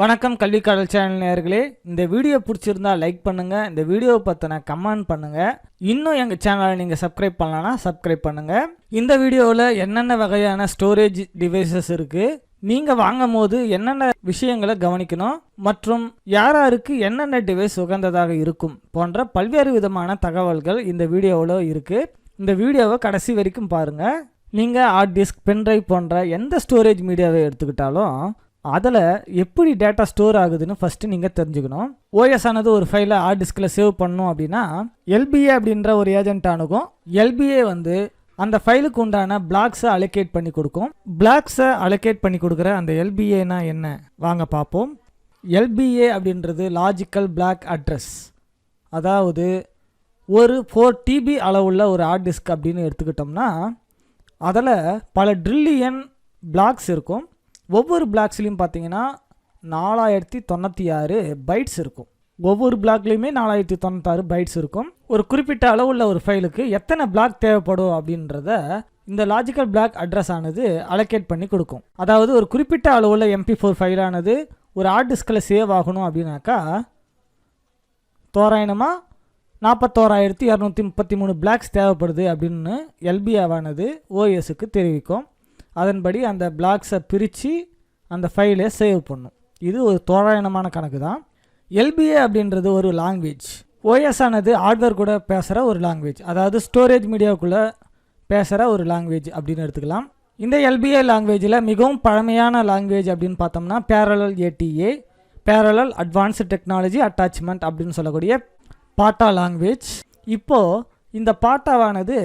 வணக்கம் கல்வி கடல் சேனல் நேயர்களே, இந்த வீடியோ பிடிச்சிருந்தா லைக் பண்ணுங்க, இந்த வீடியோவை பற்றின கமெண்ட் பண்ணுங்க. இன்னும் எங்கள் சேனலை நீங்கள் சப்ஸ்கிரைப் பண்ணலன்னா சப்ஸ்கிரைப் பண்ணுங்க. இந்த வீடியோவில் என்னென்ன வகையான ஸ்டோரேஜ் டிவைசஸ் இருக்குது, நீங்கள் வாங்கும் போது என்னென்ன விஷயங்களை கவனிக்கணும் மற்றும் யாருக்கு என்னென்ன டிவைஸ் உகந்ததாக இருக்கும் போன்ற பல்வேறு விதமான தகவல்கள் இந்த வீடியோவில் இருக்குது. இந்த வீடியோவை கடைசி வரைக்கும் பாருங்கள். நீங்கள் ஹார்ட் டிஸ்க், பென்ட்ரைவ் போன்ற எந்த ஸ்டோரேஜ் மீடியாவை எடுத்துக்கிட்டாலும் அதில் எப்படி டேட்டா ஸ்டோர் ஆகுதுன்னு ஃபஸ்ட்டு நீங்கள் தெரிஞ்சுக்கணும். ஓஎஸ் ஆனது ஒரு ஃபைலை ஹார்ட் டிஸ்கில் சேவ் பண்ணணும் அப்படின்னா எல்பிஏ அப்படின்ற ஒரு ஏஜென்ட் அணுகும். எல்பிஏ அந்த ஃபைலுக்கு உண்டான பிளாக்ஸை அலோகேட் பண்ணி கொடுக்கும். பிளாக்ஸை அலோகேட் பண்ணி கொடுக்குற அந்த எல்பிஏனா என்ன வாங்க பார்ப்போம். எல்பிஏ அப்படின்றது லாஜிக்கல் பிளாக் அட்ரஸ். அதாவது ஒரு 4 TB அளவுள்ள ஒரு ஹார்ட் டிஸ்க் அப்படின்னு எடுத்துக்கிட்டோம்னா அதில் பல ட்ரில்லியன் பிளாக்ஸ் இருக்கும். ஒவ்வொரு பிளாக்ஸ்லையும் பார்த்தீங்கன்னா 4096 பைட்ஸ் இருக்கும். ஒவ்வொரு பிளாக்லேயுமே 4096 பைட்ஸ் இருக்கும். ஒரு குறிப்பிட்ட அளவுள்ள ஒரு ஃபைலுக்கு எத்தனை பிளாக் தேவைப்படும் அப்படின்றத இந்த லாஜிக்கல் பிளாக் அட்ரஸ் ஆனது அலோகேட் பண்ணி கொடுக்கும். அதாவது ஒரு குறிப்பிட்ட அளவுள்ள MP4 ஃபைலானது ஒரு ஹார்ட் டிஸ்கில் சேவ் ஆகணும் அப்படின்னாக்கா தோராயமாக 41,233 பிளாக்ஸ் தேவைப்படுது அப்படின்னு எல்பிஏவானது ஓஎஸுக்கு தெரிவிக்கும். அதன்படி அந்த பிளாக்ஸை பிரித்து அந்த ஃபைலை சேவ் பண்ணும். இது ஒரு தோராயமான கணக்கு தான். எல்பிஏ அப்படின்றது ஒரு லாங்குவேஜ். ஓஎஸ் ஆனது ஹார்ட்வேர் கூட பேசுகிற ஒரு லாங்குவேஜ், அதாவது ஸ்டோரேஜ் மீடியாவுக்குள்ளே பேசுகிற ஒரு லாங்குவேஜ் அப்படின்னு எடுத்துக்கலாம். இந்த எல்பிஏ லாங்குவேஜில் மிகவும் பழமையான லாங்குவேஜ் அப்படின்னு பார்த்தோம்னா parallel ATA, parallel advanced technology attachment அப்படின்னு சொல்லக்கூடிய பாட்டா லாங்குவேஜ். இப்போது இந்த பாட்டாவானது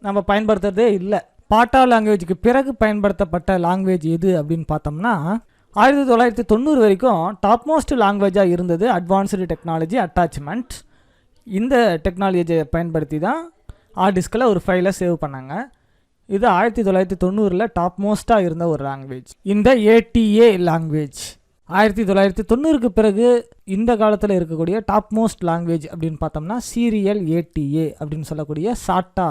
நம்ம பயன்படுத்துறதே இல்லை. பாட்டா லாங்குவேஜுக்கு பிறகு பயன்படுத்தப்பட்ட லாங்குவேஜ் எது அப்படின்னு பார்த்தோம்னா 1990 வரைக்கும் டாப் மோஸ்ட் லாங்குவேஜாக இருந்தது அட்வான்ஸ்டு டெக்னாலஜி அட்டாச்மெண்ட். இந்த டெக்னாலஜியை பயன்படுத்தி தான் ஹார்ட் டிஸ்கில் ஒரு ஃபைலை சேவ் பண்ணாங்க. இது 1990 டாப் மோஸ்ட்டாக இருந்த ஒரு லாங்குவேஜ். இந்த ATA லாங்குவேஜ் 1990க்கு பிறகு இந்த காலத்தில் இருக்கக்கூடிய டாப் மோஸ்ட் லாங்குவேஜ் அப்படின்னு பார்த்தோம்னா சீரியல் ATA அப்படின்னு சொல்லக்கூடிய சாட்டா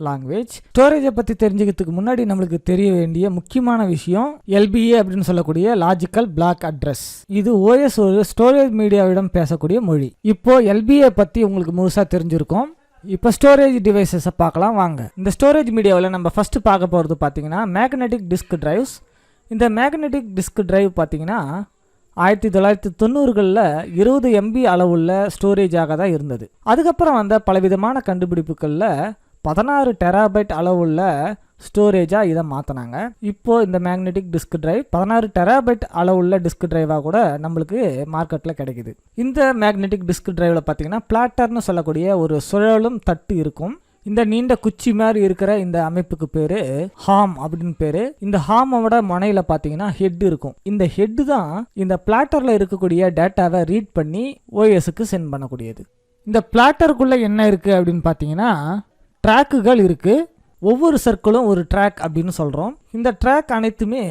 லாங்குவேஜ். ஸ்டோரேஜை பற்றி தெரிஞ்சுக்கிறதுக்கு முன்னாடி நம்மளுக்கு தெரிய வேண்டிய முக்கியமான விஷயம் எல்பிஏ அப்படின்னு சொல்லக்கூடிய லாஜிக்கல் பிளாக் அட்ரஸ். இது ஓஎஸ் ஒரு ஸ்டோரேஜ் மீடியாவிடம் பேசக்கூடிய மொழி. இப்போ எல்பிஏ பற்றி உங்களுக்கு முழுசாக தெரிஞ்சிருக்கும். இப்போ ஸ்டோரேஜ் டிவைசஸை பார்க்கலாம் வாங்க. இந்த ஸ்டோரேஜ் மீடியாவில் நம்ம ஃபஸ்ட்டு பார்க்க போகிறது பார்த்தீங்கன்னா மேக்னெட்டிக் டிஸ்க் டிரைவ்ஸ். இந்த மேக்னெட்டிக் டிஸ்க் டிரைவ் பார்த்தீங்கன்னா 1990களில் 20 MB அளவுள்ள ஸ்டோரேஜாக தான் இருந்தது. அதுக்கப்புறம் வந்த பலவிதமான கண்டுபிடிப்புகளில் 16 டெராபைட் அளவுள்ள ஸ்டோரேஜாக இதை மாற்றினாங்க. இப்போது இந்த மேக்னெட்டிக் டிஸ்க் டிரைவ் 16 டெராபைட் அளவுள்ள டிஸ்க் டிரைவாக கூட நம்மளுக்கு மார்க்கெட்டில் கிடைக்குது. இந்த மேக்னெட்டிக் டிஸ்க் டிரைவில் பார்த்தீங்கன்னா பிளாட்டர்னு சொல்லக்கூடிய ஒரு சுழலும் தட்டு இருக்கும். இந்த நீண்ட குச்சி மாதிரி இருக்கிற இந்த அமைப்புக்கு பேர் ஹாம் அப்படின்னு பேர். இந்த ஹாமோட முனையில் பார்த்தீங்கன்னா ஹெட் இருக்கும். இந்த ஹெட்டு தான் இந்த பிளாட்டரில் இருக்கக்கூடிய டேட்டாவை ரீட் பண்ணி ஓஎஸுக்கு சென்ட் பண்ணக்கூடியது. இந்த பிளாட்டருக்குள்ளே என்ன இருக்குது அப்படின்னு பார்த்தீங்கன்னா ட்ராக்குகள் இருக்குது. ஒவ்வொரு சர்க்கிளும் ஒரு ட்ராக் அப்படின்னு சொல்கிறோம். இந்த ட்ராக் அனைத்துமே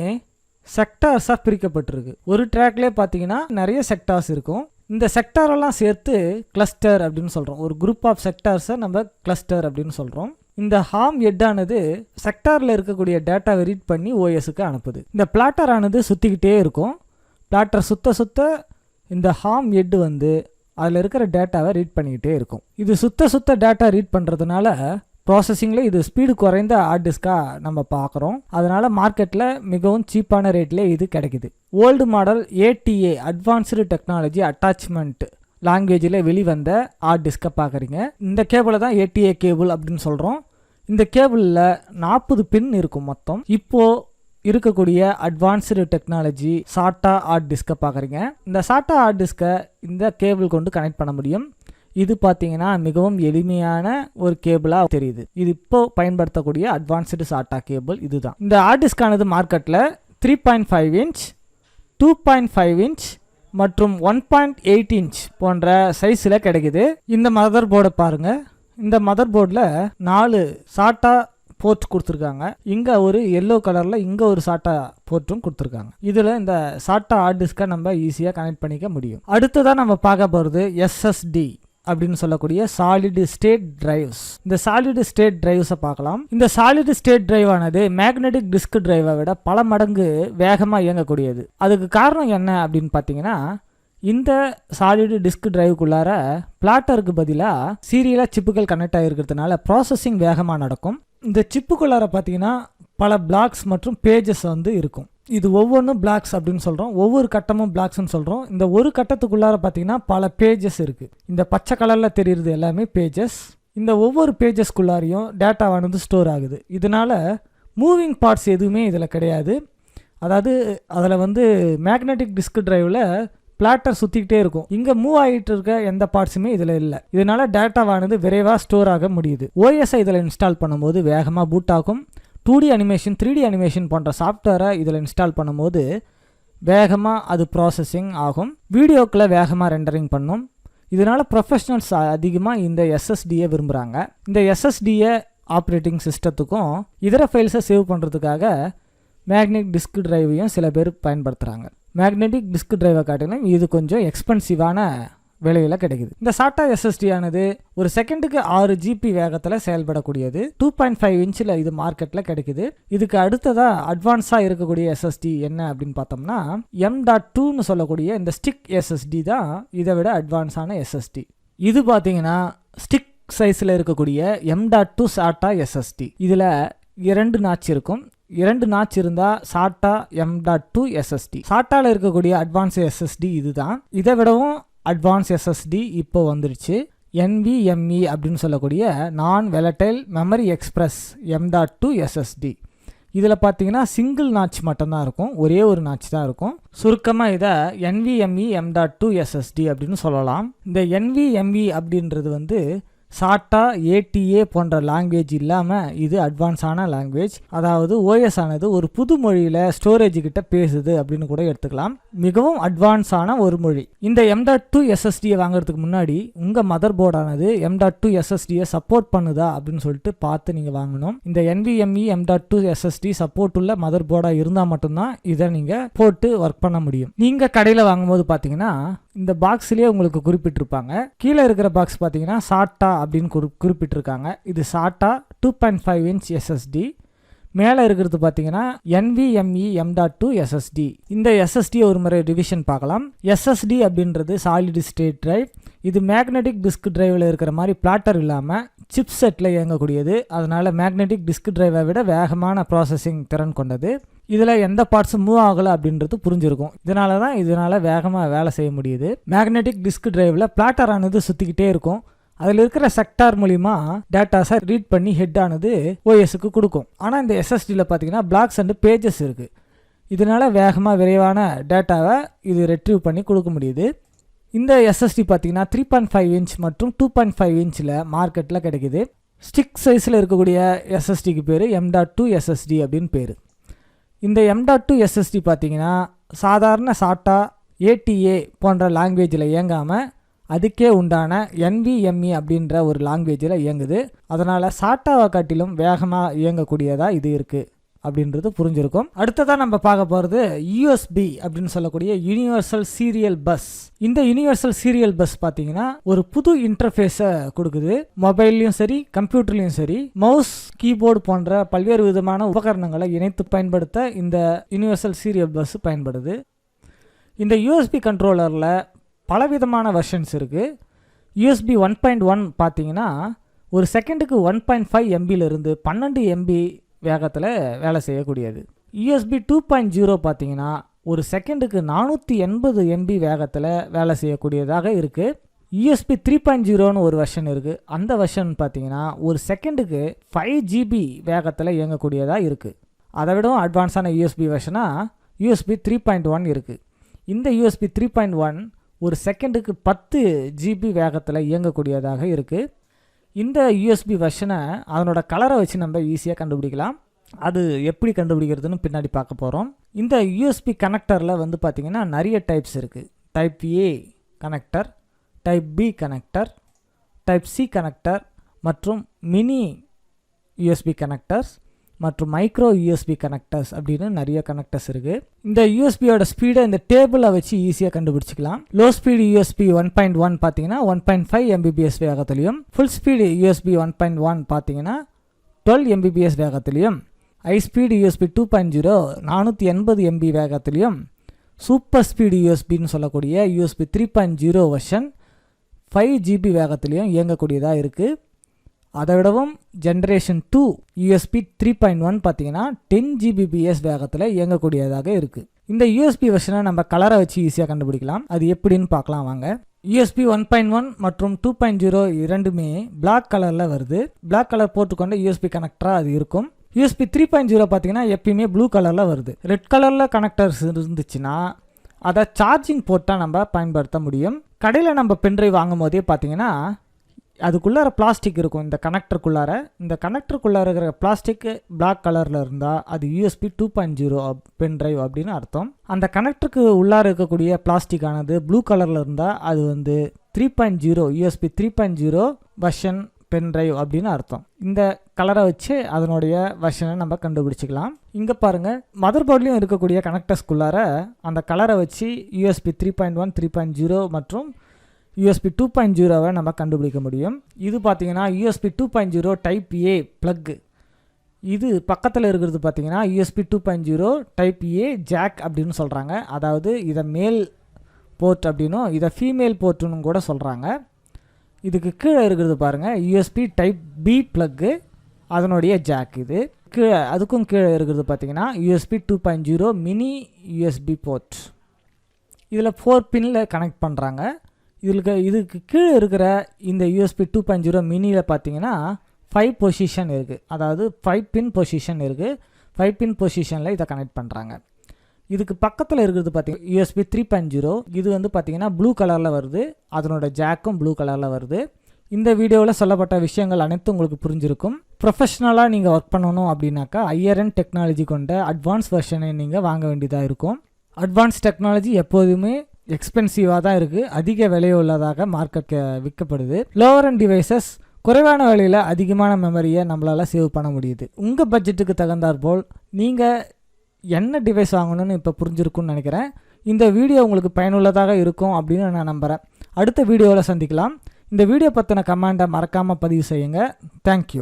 செக்டார்ஸாக பிரிக்கப்பட்டிருக்கு. ஒரு ட்ராக்லேயே பார்த்தீங்கன்னா நிறைய செக்டார்ஸ் இருக்கும். இந்த செக்டாரெல்லாம் சேர்த்து கிளஸ்டர் அப்படின்னு சொல்கிறோம். ஒரு குரூப் ஆஃப் செக்டார்ஸை நம்ம கிளஸ்டர் அப்படின்னு சொல்கிறோம். இந்த ஹாம் ஹெட்டானது செக்டாரில் இருக்கக்கூடிய டேட்டாவை ரீட் பண்ணி ஓஎஸுக்கு அனுப்புது. இந்த பிளாட்டர் ஆனது சுற்றிக்கிட்டே இருக்கும். பிளாட்டர் சுத்த சுத்த இந்த ஹாம் ஹெட் அதில் இருக்கிற டேட்டாவை ரீட் பண்ணிக்கிட்டே இருக்கும். இது சுத்த டேட்டா ரீட் பண்ணுறதுனால ப்ராசஸிங்கில் இது ஸ்பீடு குறைந்த ஹார்ட் டிஸ்காக நம்ம பார்க்குறோம். அதனால் மார்க்கெட்டில் மிகவும் சீப்பான ரேட்லேயே இது கிடைக்குது. Old model ATA advanced technology attachment லாங்குவேஜில் வெளிவந்த ஹார்ட் டிஸ்கை பார்க்குறீங்க. இந்த கேபிளை தான் ATA கேபிள் அப்படின்னு சொல்கிறோம். இந்த கேபிளில் 40 பின் இருக்கும் மொத்தம். இப்போது இருக்கக்கூடிய அட்வான்ஸ்டு டெக்னாலஜி சாட்டா ஹார்ட் டிஸ்கை பார்க்குறீங்க. இந்த சாட்டா ஹார்ட் டிஸ்கை இந்த கேபிள் கொண்டு கனெக்ட் பண்ண முடியும். இது பார்த்தீங்கன்னா மிகவும் எளிமையான ஒரு கேபிளாக தெரியுது. இது இப்போ பயன்படுத்தக்கூடிய அட்வான்ஸ்டு சாட்டா கேபிள் இதுதான். இந்த ஹார்ட் டிஸ்கானது மார்க்கெட்டில் 3.5 இன்ச், 2.5 இன்ச் மற்றும் 1.8 இன்ச் போன்ற சைஸில் கிடைக்குது. இந்த மதர் போர்டை பாருங்கள். இந்த மதர் போர்டில் 4 சாட்டா போர்ட் கொடுத்துருக்காங்க. இங்கே ஒரு எல்லோ கலரில் இங்கே ஒரு சாட்டா போர்ட்டும் கொடுத்துருக்காங்க. இதில் இந்த சாட்டா ஹார்ட் டிஸ்கை நம்ம ஈஸியாக கனெக்ட் பண்ணிக்க முடியும். அடுத்ததான் நம்ம பார்க்க போகிறது SSD அப்படின்னு சொல்லக்கூடிய சாலிட் ஸ்டேட் டிரைவ்ஸ். இந்த சாலிட் ஸ்டேட் டிரைவ்ஸை பார்க்கலாம். இந்த சாலிட் ஸ்டேட் டிரைவ் ஆனது மேக்னெட்டிக் டிஸ்க் டிரைவை விட பல மடங்கு வேகமாக இயங்கக்கூடியது. அதுக்கு காரணம் என்ன அப்படின்னு பார்த்தீங்கன்னா, இந்த சாலிட் டிஸ்க் டிரைவுக்குள்ளார பிளாட்டருக்கு பதிலாக சீரியலாக சிப்புகள் கனெக்ட் ஆகிருக்கிறதுனால ப்ராசஸிங் வேகமாக நடக்கும். இந்த சிப்புக்குள்ளார பார்த்தீங்கன்னா பல பிளாக்ஸ் மற்றும் பேஜஸ் வந்து இருக்கும். இது ஒவ்வொன்றும் பிளாக்ஸ் அப்படின்னு சொல்கிறோம், ஒவ்வொரு கட்டமும் பிளாக்ஸ்ன்னு சொல்கிறோம். இந்த ஒரு கட்டத்துக்குள்ளார பார்த்தீங்கன்னா பல பேஜஸ் இருக்குது. இந்த பச்சை கலரில் தெரியுறது எல்லாமே பேஜஸ். இந்த ஒவ்வொரு பேஜஸ்குள்ளாரையும் டேட்டாவானது ஸ்டோர் ஆகுது. இதனால் மூவிங் பார்ட்ஸ் எதுவுமே இதில் கிடையாது. அதாவது அதில் வந்து மேக்னெட்டிக் டிஸ்க் டிரைவில் பிளாட்டர் சுற்றிக்கிட்டே இருக்கும். இங்கே மூவ் ஆகிட்டு இருக்க எந்த பார்ட்ஸுமே இதில் இல்லை. இதனால் டேட்டாவானது விரைவாக ஸ்டோர் ஆக முடியுது. ஓஎஸ்ஐ இதில் இன்ஸ்டால் பண்ணும்போது வேகமாக பூட் ஆகும். 2D அனிமேஷன் 3D அனிமேஷன் போன்ற சாஃப்ட்வேரை இதில் இன்ஸ்டால் பண்ணும்போது வேகமாக அது ப்ராசஸிங் ஆகும். வீடியோக்களை வேகமாக ரெண்டரிங் பண்ணும். இதனால் ப்ரொஃபஷனல்ஸ் அதிகமாக இந்த எஸ்எஸ்டியை விரும்புகிறாங்க. இந்த எஸ்எஸ்டியை ஆப்ரேட்டிங் சிஸ்டத்துக்கும் இதர ஃபைல்ஸை சேவ் பண்ணுறதுக்காக மேக்னெட்டிக் டிஸ்க் டிரைவையும் சில பேர் பயன்படுத்துகிறாங்க. மேக்னெட்டிக் டிஸ்க் டிரைவை காட்டிலும் இது கொஞ்சம் எக்ஸ்பென்சிவான விலையில் கிடைக்குது. இந்த சாட்டா எஸ்எஸ்டி ஆனது ஒரு செகண்டுக்கு 6 GB வேகத்தில் செயல்படக்கூடியது. 2.5 இன்ச்சில் இது மார்க்கெட்டில் கிடைக்குது. இதுக்கு அடுத்ததாக அட்வான்ஸாக இருக்கக்கூடிய எஸ்எஸ்டி என்ன அப்படின்னு பார்த்தோம்னா M.2ன்னு சொல்லக்கூடிய இந்த ஸ்டிக் எஸ்எஸ்டி தான் இதை விட அட்வான்ஸான எஸ்எஸ்டி. இது பார்த்தீங்கன்னா ஸ்டிக் சைஸில் இருக்கக்கூடிய M.2 சாட்டா எஸ்எஸ்டி. இதில் 2 நாட்ச் இருக்கும். 2 நாட்ச் இருந்தால் சாட்டா M.2 எஸ்எஸ்டி. சாட்டாவில் இருக்கக்கூடிய அட்வான்ஸ் எஸ்எஸ்டி இதுதான். இதை விடவும் அட்வான்ஸ் எஸ்எஸ்டி இப்போ வந்துருச்சு. NVMe அப்படின்னு சொல்லக்கூடிய நான் வெலடைல் மெமரி எக்ஸ்பிரஸ் M.2 எஸ்எஸ்டி. இதில் பார்த்தீங்கன்னா சிங்கிள் நாட்ச் மட்டும்தான் இருக்கும், ஒரே ஒரு நாட்ச் தான் இருக்கும். சுருக்கமாக இதை NVMe M.2 எஸ்எஸ்டி அப்படின்னு சொல்லலாம். இந்த NVMe அப்படின்றது வந்து சாட்டா ATA போன்ற லாங்குவேஜ் இல்லாமல் இது அட்வான்ஸான லாங்குவேஜ். அதாவது ஓஎஸ் ஆனது ஒரு புது மொழியில் ஸ்டோரேஜ் கிட்ட பேசுது அப்படின்னு கூட எடுத்துக்கலாம். மிகவும் அட்வான்ஸான ஒரு மொழி. இந்த M.2 எஸ்எஸ்டியை வாங்குறதுக்கு முன்னாடி உங்கள் மதர் போர்டானது M.2 எஸ்எஸ்டியை சப்போர்ட் பண்ணுதா அப்படின்னு சொல்லிட்டு பார்த்து நீங்கள் வாங்கணும். இந்த NVMe M.2 எஸ்எஸ்டி சப்போர்ட் உள்ள மதர் போர்டாக இருந்தால் மட்டும்தான் இதை நீங்கள் போட்டு ஒர்க் பண்ண முடியும். நீங்கள் கடையில் வாங்கும்போது பார்த்தீங்கன்னா இந்த பாக்ஸ்லேயே உங்களுக்கு குறிப்பிட்டிருப்பாங்க. கீழே இருக்கிற பாக்ஸ் பார்த்தீங்கன்னா சாட்டா அப்படின்னு குறிப்பிட்டிருக்காங்க. இது சாட்டா 2.5 இன்ச் எஸ்எஸ்டி. மேலே இருக்கிறது பார்த்தீங்கன்னா NVMe M.2 எஸ்எஸ்டி. இந்த எஸ்எஸ்டி ஒரு முறை ரிவிஷன் பார்க்கலாம். எஸ்எஸ்டி அப்படின்றது சாலிட் ஸ்டேட் டிரைவ். இது மேக்னெட்டிக் டிஸ்க் டிரைவில் இருக்கிற மாதிரி பிளாட்டர் இல்லாமல் சிப் செட்டில் இயங்கக்கூடியது. அதனால் மேக்னெட்டிக் டிஸ்க் டிரைவை விட வேகமான ப்ராசஸிங் திறன் கொண்டது. இதில் எந்த பார்ட்ஸும் மூவ் ஆகலை அப்படின்றது புரிஞ்சிருக்கும். இதனால் வேகமாக வேலை செய்ய முடியுது. மேக்னெட்டிக் டிஸ்க் டிரைவில் பிளாட்டர் ஆனது சுற்றிக்கிட்டே இருக்கும். அதில் இருக்கிற செக்டார் மூலிமா டேட்டாஸை ரீட் பண்ணி ஹெட் ஆனது ஓஎஸ்க்கு கொடுக்கும். ஆனால் இந்த எஸ்எஸ்டியில் பார்த்தீங்கன்னா பிளாக்ஸ் அண்ட் பேஜஸ் இருக்குது. இதனால் வேகமாக விரைவான டேட்டாவை இது ரெட்ரீவ் பண்ணி கொடுக்க முடியுது. இந்த எஸ்எஸ்டி பார்த்தீங்கன்னா 3.5 இன்ச் மற்றும் 2.5 இன்ச்சில் மார்க்கெட்டில் கிடைக்குது. ஸ்டிக் சைஸில் இருக்கக்கூடிய எஸ்எஸ்டிக்கு பேர் M.2 எஸ்எஸ்டி அப்படின்னு பேர். இந்த M.2 எஸ்எஸ்டி பார்த்தீங்கன்னா சாதாரண சாட்டா ATA போன்ற லாங்குவேஜில் இயங்காமல் அதுக்கே உண்டான NVMe அப்படின்ற ஒரு லாங்குவேஜில் இயங்குது. அதனால் சாட்டாவை காட்டிலும் வேகமாக இயங்கக்கூடியதாக இது இருக்குது அப்படின்றது புரிஞ்சிருக்கும். அடுத்ததாக நம்ம பார்க்க போகிறது USB அப்படின்னு சொல்லக்கூடிய யூனிவர்சல் சீரியல் பஸ். இந்த யூனிவர்சல் சீரியல் பஸ் பார்த்தீங்கன்னா ஒரு புது இன்டர்ஃபேஸை கொடுக்குது. மொபைல்லையும் சரி கம்ப்யூட்டர்லையும் சரி மவுஸ் கீபோர்டு போன்ற பல்வேறு விதமான உபகரணங்களை இணைத்து பயன்படுத்த இந்த யூனிவர்சல் சீரியல் பஸ் பயன்படுது. இந்த USB கண்ட்ரோலரில் பலவிதமான வெர்ஷன்ஸ் இருக்குது. USB 1.1 பார்த்தீங்கன்னா ஒரு செகண்டுக்கு 1.5 MBயிலிருந்து 12 MB வேகத்தில் வேலை செய்யக்கூடியது. USB 2.0 பார்த்தீங்கன்னா ஒரு செகண்டுக்கு 480 MB வேகத்தில் வேலை செய்யக்கூடியதாக இருக்குது. USB 3.0ன்னு ஒரு வெர்ஷன் இருக்குது. அந்த வெர்ஷன் பார்த்தீங்கன்னா ஒரு செகண்டுக்கு 5 GB வேகத்தில் இயங்கக்கூடியதாக இருக்குது. அதை விடவும் அட்வான்ஸான USB வெர்ஷனாக USB 3.1 இருக்குது. இந்த USB 3.1 ஒரு செகண்டுக்கு 10 GB வேகத்தில் இயங்கக்கூடியதாக இருக்குது. இந்த USB வெர்ஷனை அதனோட கலரை வச்சு நம்ம ஈஸியாக கண்டுபிடிக்கலாம். அது எப்படி கண்டுபிடிக்கிறதுன்னு பின்னாடி பார்க்க போகிறோம். இந்த USB கனெக்டரில் வந்து பார்த்திங்கன்னா நிறைய டைப்ஸ் இருக்குது. Type A connector, type B connector, type C connector மற்றும் மினி USB கனெக்டர்ஸ். மற்றும் மைக்ரோ யூஎஸ்பி கனெக்டர்ஸ் அப்படின்னு நிறைய கனெக்டர்ஸ் இருக்குது. இந்த யூஎஸ்பியோட ஸ்பீடை இந்த டேபிளை வச்சு ஈஸியாக கண்டுபிடிச்சிக்கலாம். லோ ஸ்பீடு யூஎஸ்பி 1.1 பார்த்தீங்கன்னா 1.5 mbps வேகத்திலையும், ஃபுல் ஸ்பீடு யூஎஸ்பி 1.1 பார்த்தீங்கன்னா 12 mbps வேகத்திலையும், ஹை ஸ்பீடு யூஎஸ்பி 2.0 480 MB வேகத்திலையும், சூப்பர் ஸ்பீடு யூஎஸ்பின்னு சொல்லக்கூடிய யூஎஸ்பி 3.0 வெர்ஷன் 5 GB வேகத்திலையும் இயங்கக்கூடியதாக இருக்குது. அதை விடவும் ஜென்ரேஷன் 2 யூஎஸ்பி 3.1 பார்த்தீங்கன்னா 10 Gbps வேகத்தில் இயங்கக்கூடியதாக இருக்குது. இந்த யூஎஸ்பி வெர்ஷனை நம்ம கலரை வச்சு ஈஸியாக கண்டுபிடிக்கலாம். அது எப்படின்னு பார்க்கலாம் வாங்க. யூஎஸ்பி 1.1 மற்றும் 2.0 இரண்டுமே பிளாக் கலரில் வருது. பிளாக் கலர் போட்டுக்கொண்ட யூஎஸ்பி கனெக்டராக அது இருக்கும். யூஎஸ்பி 3.0 பார்த்தீங்கன்னா எப்பயுமே ப்ளூ கலரில் வருது. ரெட் கலரில் கனெக்டர்ஸ் இருந்துச்சுன்னா அதை சார்ஜிங் போர்ட்டாக நம்ம பயன்படுத்த முடியும். கடையில் நம்ம பென்ட்ரைவ் வாங்கும் போதே பார்த்தீங்கன்னா அதுக்குள்ளார பிளாஸ்டிக் இருக்கும். இந்த கனெக்டருக்குள்ளார இருக்கிற பிளாஸ்டிக் பிளாக் கலரில் இருந்தால் அது யூஎஸ்பி 2.0 பென்ட்ரைவ் அப்படின்னு அர்த்தம். அந்த கனெக்டருக்கு உள்ளார இருக்கக்கூடிய பிளாஸ்டிக் ஆனது ப்ளூ கலரில் இருந்தால் அது வந்து 3.0 யூஎஸ்பி 3.0 வெர்ஷன் பென்ட்ரைவ் அப்படின்னு அர்த்தம். இந்த கலரை வச்சு அதனுடைய வெர்ஷனை நம்ம கண்டுபிடிச்சிக்கலாம். இங்கே பாருங்கள், மதர் போர்ட்லேயும் இருக்கக்கூடிய கனெக்டர்ஸ்குள்ளார அந்த கலரை வச்சு யூஎஸ்பி 3.1 3.0 மற்றும் யூஎஸ்பி 2.0வை நம்ம கண்டுபிடிக்க முடியும். இது பார்த்தீங்கன்னா யூஎஸ்பி 2.0 டைப் ஏ ப்ளக். இது பக்கத்தில் இருக்கிறது பார்த்தீங்கன்னா யூஎஸ்பி 2.0 டைப் ஏ ஜாக் அப்படின்னு சொல்கிறாங்க. அதாவது இதை மேல் போர்ட் அப்படின்னும் இதை ஃபீமேல் போர்ட்டுன்னு கூட சொல்கிறாங்க. இதுக்கு கீழே இருக்கிறது பாருங்கள் யூஎஸ்பி டைப் பி ப்ளக்கு, அதனுடைய ஜாக். இது கீழே அதுக்கும் கீழே இருக்கிறது பார்த்தீங்கன்னா யூஎஸ்பி 2.0 மினி யூஎஸ்பி போர்ட். இதில் 4 பின்னில் கனெக்ட் பண்ணுறாங்க. இதுக்கு கீழே இருக்கிற இந்த யூஎஸ்பி 2.0 மினியில் பார்த்தீங்கன்னா 5 பொசிஷன் இருக்குது. அதாவது 5 பின் பொசிஷன் இருக்குது. 5 பின் பொசிஷனில் இதை கனெக்ட் பண்ணுறாங்க. இதுக்கு பக்கத்தில் இருக்கிறது பார்த்தீங்கன்னா யூஎஸ்பி 3.0. இது வந்து பார்த்தீங்கன்னா ப்ளூ கலரில் வருது. அதனோட ஜாக்கும் ப்ளூ கலரில் வருது. இந்த வீடியோவில் சொல்லப்பட்ட விஷயங்கள் அனைத்தும் உங்களுக்கு புரிஞ்சிருக்கும். ப்ரொஃபஷ்னலாக நீங்கள் ஒர்க் பண்ணணும் அப்படின்னாக்கா ஹையர் எண்ட் டெக்னாலஜி கொண்ட அட்வான்ஸ் வெர்ஷனை நீங்கள் வாங்க வேண்டியதாக இருக்கும். அட்வான்ஸ் டெக்னாலஜி எப்போதுமே எக்ஸ்பென்சிவாக தான் இருக்குது. அதிக விலையுள்ளதாக மார்க்கெட்டில் விற்கப்படுது. லோவர் அண்ட் டிவைசஸ் குறைவான விலையில் அதிகமான மெமரியை நம்மளால் சேவ் பண்ண முடியுது. உங்கள் பட்ஜெட்டுக்கு தகுந்தாற்போல் நீங்கள் என்ன டிவைஸ் வாங்கணும்னு இப்போ புரிஞ்சிருக்குன்னு நினைக்கிறேன். இந்த வீடியோ உங்களுக்கு பயனுள்ளதாக இருக்கும் அப்படின்னு நான் நம்புகிறேன். அடுத்த வீடியோவில் சந்திக்கலாம். இந்த வீடியோ பற்றின கமெண்ட்டை மறக்காமல் பதிவு செய்யுங்க. தேங்க்யூ.